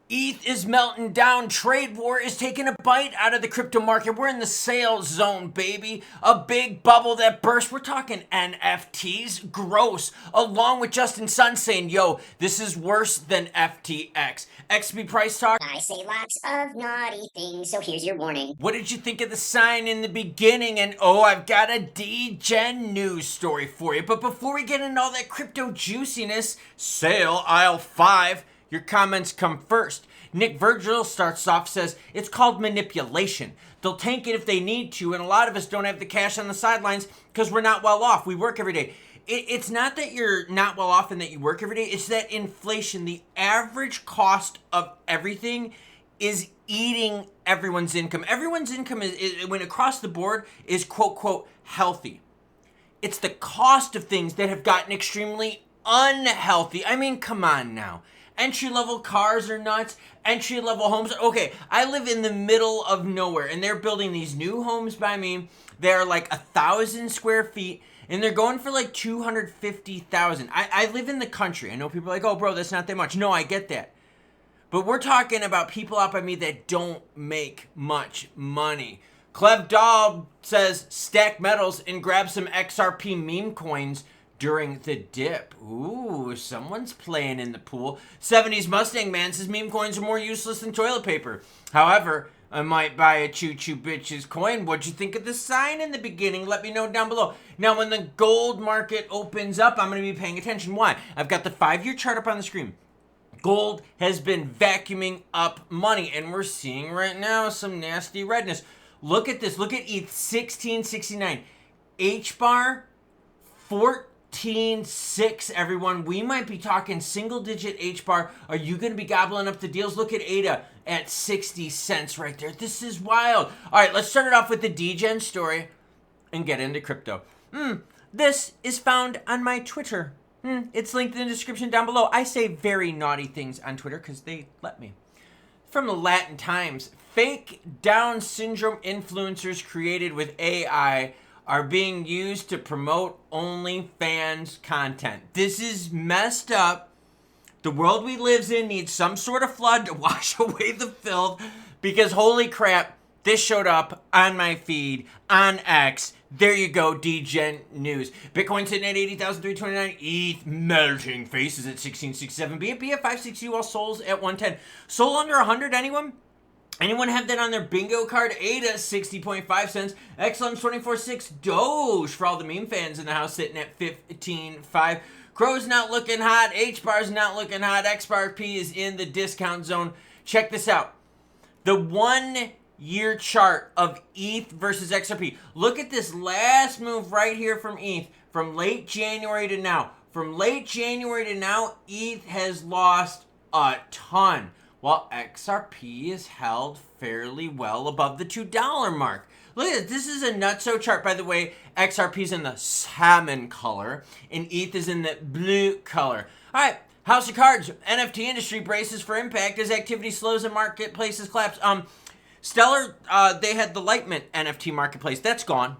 ETH is melting down. Trade war is taking a bite out of the crypto market. We're in the sales zone, baby. A big bubble that burst. We're talking NFTs. Gross. Along with Justin Sun saying, yo, this is worse than FTX. XP price talk. I say lots of naughty things, so here's your warning. What did you think of the sign in the beginning? And oh, I've got a Degen news story for you. But before we get into all that crypto juiciness, sale aisle 5. Your comments come first. Nick Virgil starts off, says, it's called manipulation. They'll tank it if they need to, and a lot of us don't have the cash on the sidelines because we're not well off. We work every day. It's not that you're not well off and that you work every day. It's that inflation, the average cost of everything is eating everyone's income. Everyone's income is when across the board is quote, quote, healthy. It's the cost of things that have gotten extremely unhealthy. I mean, come on now. Entry-level cars are nuts. Entry-level homes. Okay, I live in the middle of nowhere, and they're building these new homes by me. They're like 1,000 square feet, and they're going for like $250,000. I live in the country. I know people are like, oh, bro, that's not that much. No, I get that. But we're talking about people out by me that don't make much money. Clev Daub says, stack metals and grab some XRP meme coins during the dip. Ooh, someone's playing in the pool. 70s Mustang Man says meme coins are more useless than toilet paper. However, I might buy a choo-choo bitches coin. What'd you think of the sign in the beginning? Let me know down below. Now, when the gold market opens up, I'm going to be paying attention. Why? I've got the 5-year chart up on the screen. Gold has been vacuuming up money, and we're seeing right now some nasty redness. Look at this. Look at ETH 1669. H-bar 14.6, everyone. We might be talking single-digit H-bar. Are you going to be gobbling up the deals? Look at ADA at 60 cents right there. This is wild. All right, let's start it off with the Degen story and get into crypto. This is found on my Twitter. It's linked in the description down below. I say very naughty things on Twitter because they let me. From the Latin Times, fake Down syndrome influencers created with AI are being used to promote OnlyFans content. This is messed up. The world we live in needs some sort of flood to wash away the filth because holy crap, this showed up on my feed on X. There you go, Degen news. Bitcoin sitting at 80,329. ETH melting. Faces at 1667. BNB at 560 while Sol's at 110. Sol under 100, anyone? Anyone have that on their bingo card? ADA 60.5 cents. XLM 24.6. Doge for all the meme fans in the house sitting at 15.5. Crow's not looking hot. H-bar's not looking hot. XRP is in the discount zone. Check this out. The 1 year chart of ETH versus XRP. Look at this last move right here from ETH from late January to now. From late January to now, ETH has lost a ton, while XRP is held fairly well above the $2 mark. Look at this. This is a nutso chart, by the way. XRP is in the salmon color, and ETH is in the blue color. All right. House of Cards. NFT industry braces for impact as activity slows and marketplaces collapse. Stellar, they had the Lightment NFT marketplace. That's gone.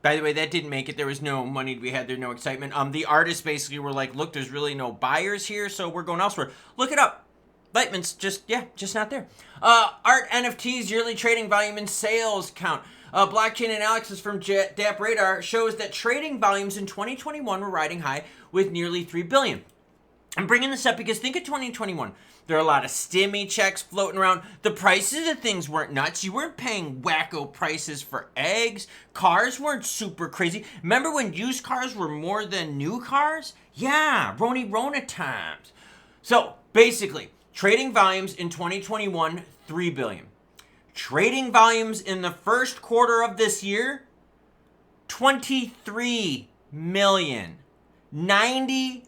By the way, that didn't make it. There was no money to be had there, no excitement. The artists basically were like, look, there's really no buyers here, so we're going elsewhere. Look it up. Lightment's just not there. Art NFTs, yearly trading volume and sales count. Blockchain Analysis from DAP Radar shows that trading volumes in 2021 were riding high with nearly 3 billion. I'm bringing this up because think of 2021. There are a lot of stimmy checks floating around. The prices of things weren't nuts. You weren't paying wacko prices for eggs. Cars weren't super crazy. Remember when used cars were more than new cars? Yeah, Rona times. So basically, trading volumes in 2021, 3 billion. Trading volumes in the first quarter of this year, 23 million. 93%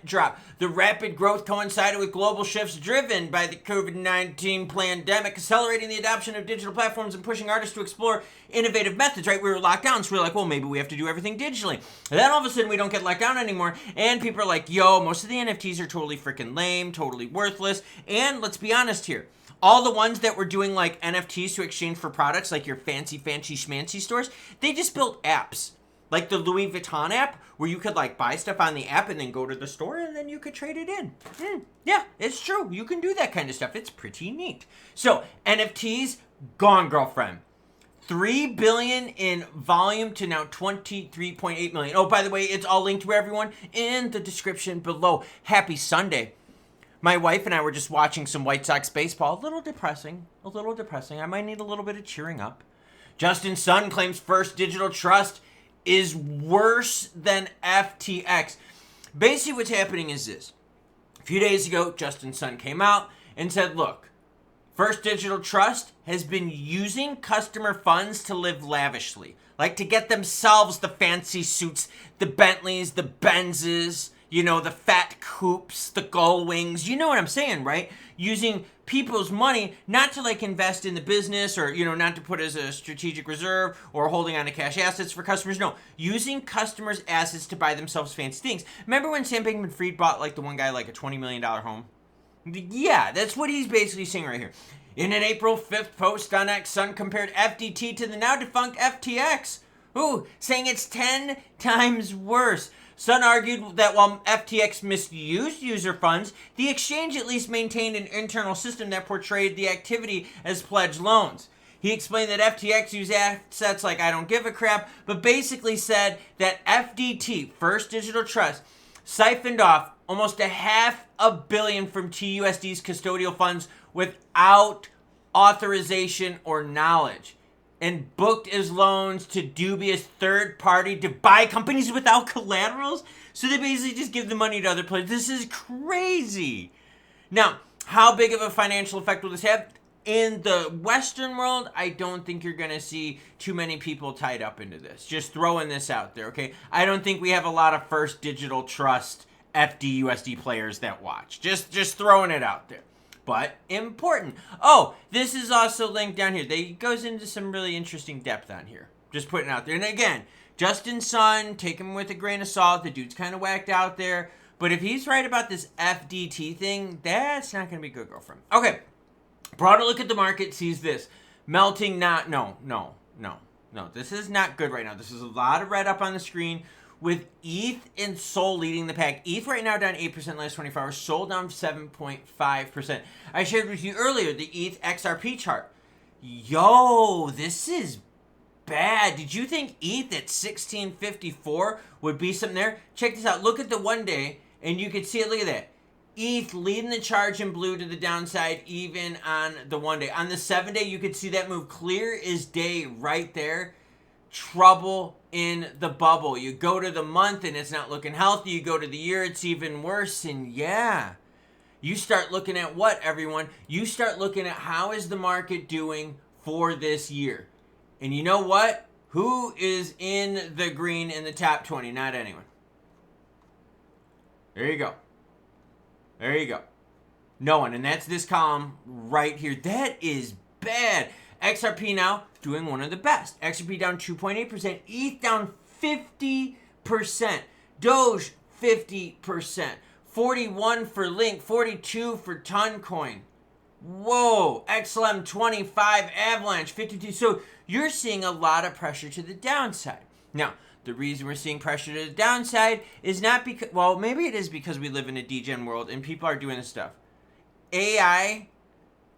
drop. The rapid growth coincided with global shifts driven by the COVID-19 pandemic, accelerating the adoption of digital platforms and pushing artists to explore innovative methods, right? We were locked down, so we were like, well, maybe we have to do everything digitally. And then all of a sudden, we don't get locked down anymore, and people are like, yo, most of the NFTs are totally freaking lame, totally worthless, and let's be honest here. All the ones that were doing like NFTs to exchange for products, like your fancy schmancy stores, they just built apps. Like the Louis Vuitton app, where you could like buy stuff on the app and then go to the store and then you could trade it in. Yeah, it's true. You can do that kind of stuff. It's pretty neat. So NFTs, gone, girlfriend. 3 billion in volume to now 23.8 million. Oh, by the way, it's all linked to everyone in the description below. Happy Sunday. My wife and I were just watching some White Sox baseball. A little depressing. I might need a little bit of cheering up. Justin Sun claims First Digital Trust is worse than FTX. Basically what's happening is this. A few days ago, Justin Sun came out and said, look, First Digital Trust has been using customer funds to live lavishly. Like to get themselves the fancy suits, the Bentleys, the Benzes, you know, the fat coupes, the gull wings. You know what I'm saying, right? Using people's money not to like invest in the business or, you know, not to put as a strategic reserve or holding on to cash assets for customers. No, using customers' assets to buy themselves fancy things. Remember when Sam Bankman-Fried bought like the one guy like a $20 million home? Yeah, that's what he's basically saying right here. In an April 5th post on X, Sun compared FDT to the now defunct FTX. Ooh, saying it's 10 times worse. Sun argued that while FTX misused user funds, the exchange at least maintained an internal system that portrayed the activity as pledged loans. He explained that FTX used assets like I don't give a crap, but basically said that FDT, First Digital Trust, siphoned off almost $500 million from TUSD's custodial funds without authorization or knowledge, and booked as loans to dubious third party to buy companies without collaterals. So they basically just give the money to other players. This is crazy. Now, how big of a financial effect will this have? In the Western world, I don't think you're going to see too many people tied up into this. Just throwing this out there, okay? I don't think we have a lot of First Digital Trust FDUSD players that watch. Just throwing it out there. But important. Oh, this is also linked down here. It goes into some really interesting depth on here. Just putting it out there. And again, Justin Sun, take him with a grain of salt. The dude's kind of whacked out there. But if he's right about this FDT thing, that's not going to be good, girlfriend. Okay. Broader look at the market sees this. Melting not, no. This is not good right now. This is a lot of red up on the screen with ETH and SOL leading the pack. ETH right now down 8% last 24 hours. SOL down 7.5%. I shared with you earlier the ETH XRP chart. Yo, this is bad. Did you think ETH at 1654 would be something there? Check this out. Look at the 1 day and you can see it. Look at that. ETH leading the charge in blue to the downside even on the 1 day. On the 7 day, you could see that move clear as day right there. Trouble in the bubble. You go to the month and it's not looking healthy. You go to the year, it's even worse. And yeah, you start looking at what, everyone? You start looking at how is the market doing for this year. And you know what? Who is in the green in the top 20? Not anyone. There you go. There you go. No one. And that's this column right here. That is bad. XRP now doing one of the best. XRP down 2.8%. ETH down 50%. Doge 50%. 41 for Link. 42 for Toncoin. Whoa. XLM 25. Avalanche 52. So you're seeing a lot of pressure to the downside. Now, the reason we're seeing pressure to the downside is not because, well, maybe it is because we live in a Degen world and people are doing this stuff. AI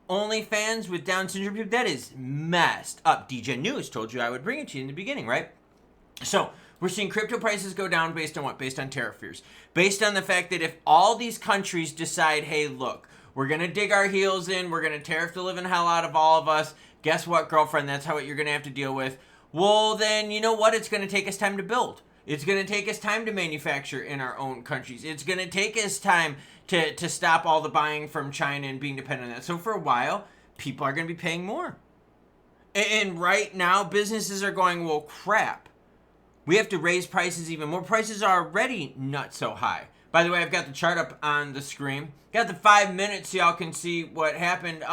OnlyFans with Down syndrome people, that is messed up. Degen News told you I would bring it to you in the beginning, right? So we're seeing crypto prices go down based on what? Based on tariff fears. Based on the fact that if all these countries decide, hey, look, we're going to dig our heels in, we're going to tariff the living hell out of all of us, guess what, girlfriend? That's how you're going to have to deal with. Well, then, you know what? It's going to take us time to build. It's going to take us time to manufacture in our own countries. It's going to take us time to stop all the buying from China and being dependent on that. So for a while, people are going to be paying more. And right now, businesses are going, well, crap. We have to raise prices even more. Prices are already not so high. By the way, I've got the chart up on the screen. Got the 5 minutes so y'all can see what happened.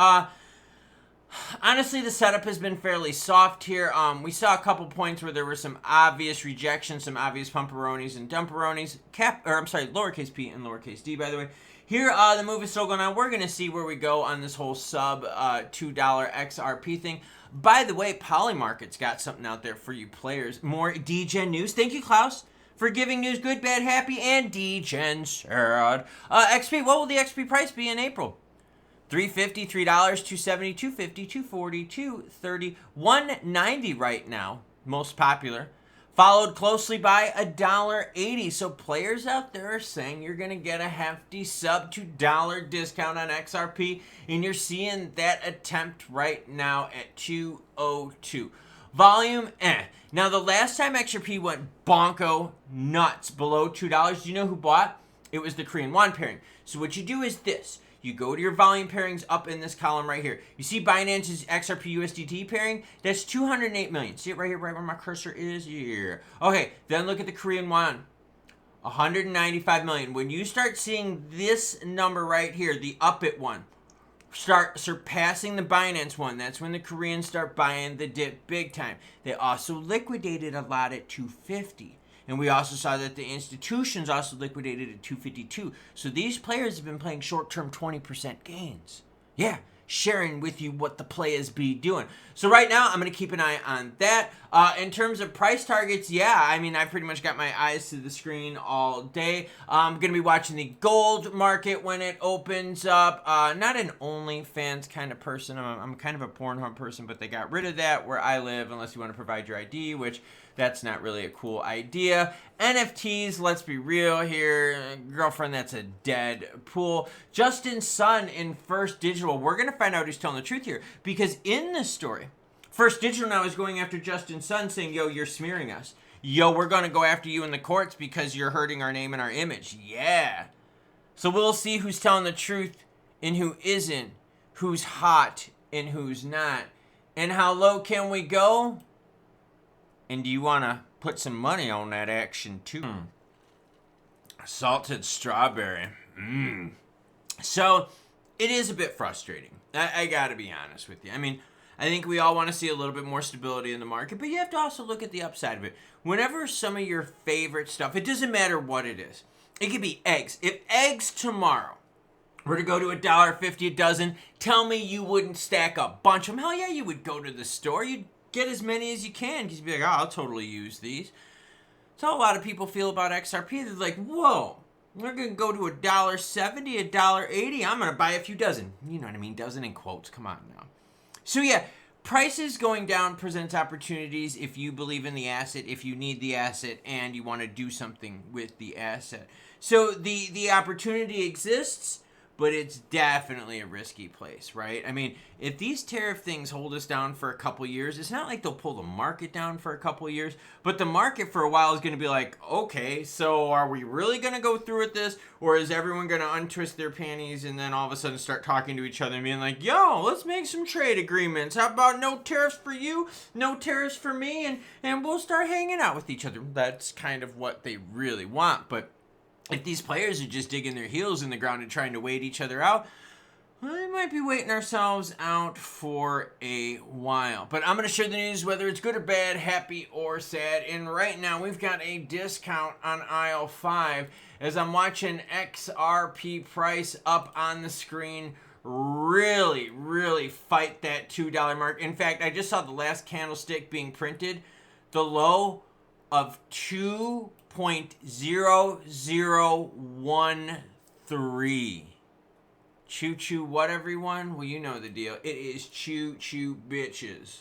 Honestly, the setup has been fairly soft here. We saw a couple points where there were some obvious rejections, some obvious pumperonis and dumperonis. Lowercase p and lowercase d, by the way. Here, the move is still going on. We're going to see where we go on this whole sub $2 XRP thing. By the way, Polymarket's got something out there for you players. More Degen news. Thank you, Klaus, for giving news good, bad, happy, and Degen sad. XP, what will the XP price be in April? $3.50, $3, $2.70, $2.50, $2.40, $2.30, $1.90 right now. Most popular. Followed closely by $1.80. So players out there are saying you're going to get a hefty sub $2 discount on XRP. And you're seeing that attempt right now at 202. Volume, Now the last time XRP went bonko nuts below $2, do you know who bought? It was the Korean won pairing. So what you do is this. You go to your volume pairings up in this column right here. You see Binance's XRP USDT pairing? That's 208 million. See it right here, right where my cursor is? Yeah. Okay, then look at the Korean won. 195 million. When you start seeing this number right here, the up it one, start surpassing the Binance one, that's when the Koreans start buying the dip big time. They also liquidated a lot at 250. And we also saw that the institutions also liquidated at 252. So these players have been playing short-term 20% gains. Yeah, sharing with you what the players be doing. So right now, I'm going to keep an eye on that. In terms of price targets, yeah, I mean, I pretty much got my eyes to the screen all day. I'm going to be watching the gold market when it opens up. Not an OnlyFans kind of person. I'm kind of a Pornhub person, but they got rid of that where I live unless you want to provide your ID, which that's not really a cool idea. NFTs, let's be real here. Girlfriend, that's a dead pool. Justin Sun in First Digital. We're going to find out who's telling the truth here. Because in this story, First Digital now is going after Justin Sun saying, yo, you're smearing us. Yo, we're going to go after you in the courts because you're hurting our name and our image. Yeah. So we'll see who's telling the truth and who isn't. Who's hot and who's not. And how low can we go? And do you want to put some money on that action too? Salted strawberry. So it is a bit frustrating. I got to be honest with you. I mean, I think we all want to see a little bit more stability in the market, but you have to also look at the upside of it. Whenever some of your favorite stuff, it doesn't matter what it is. It could be eggs. If eggs tomorrow were to go to $1.50 a dozen, tell me you wouldn't stack a bunch of them. Hell yeah, you would go to the store. You'd get as many as you can because you'd be like, oh, I'll totally use these. That's how a lot of people feel about XRP. They're like, whoa, we're going to go to $1.70, $1.80. I'm going to buy a few dozen. You know what I mean? Dozen in quotes. Come on now. So yeah, prices going down presents opportunities if you believe in the asset, if you need the asset, and you want to do something with the asset. So the opportunity exists, but it's definitely a risky place, right? I mean, if these tariff things hold us down for a couple years, it's not like they'll pull the market down for a couple years, but the market for a while is going to be like, okay, so are we really going to go through with this? Or is everyone going to untwist their panties and then all of a sudden start talking to each other and being like, yo, let's make some trade agreements. How about no tariffs for you, no tariffs for me, and we'll start hanging out with each other. That's kind of what they really want, but if these players are just digging their heels in the ground and trying to wait each other out, we might be waiting ourselves out for a while. But I'm going to share the news, whether it's good or bad, happy or sad. And right now, we've got a discount on aisle 5 as I'm watching XRP price up on the screen really, really fight that $2 mark. In fact, I just saw the last candlestick being printed. The low of 2.0013. Choo choo what, everyone? Well, you know the deal. It is choo choo bitches.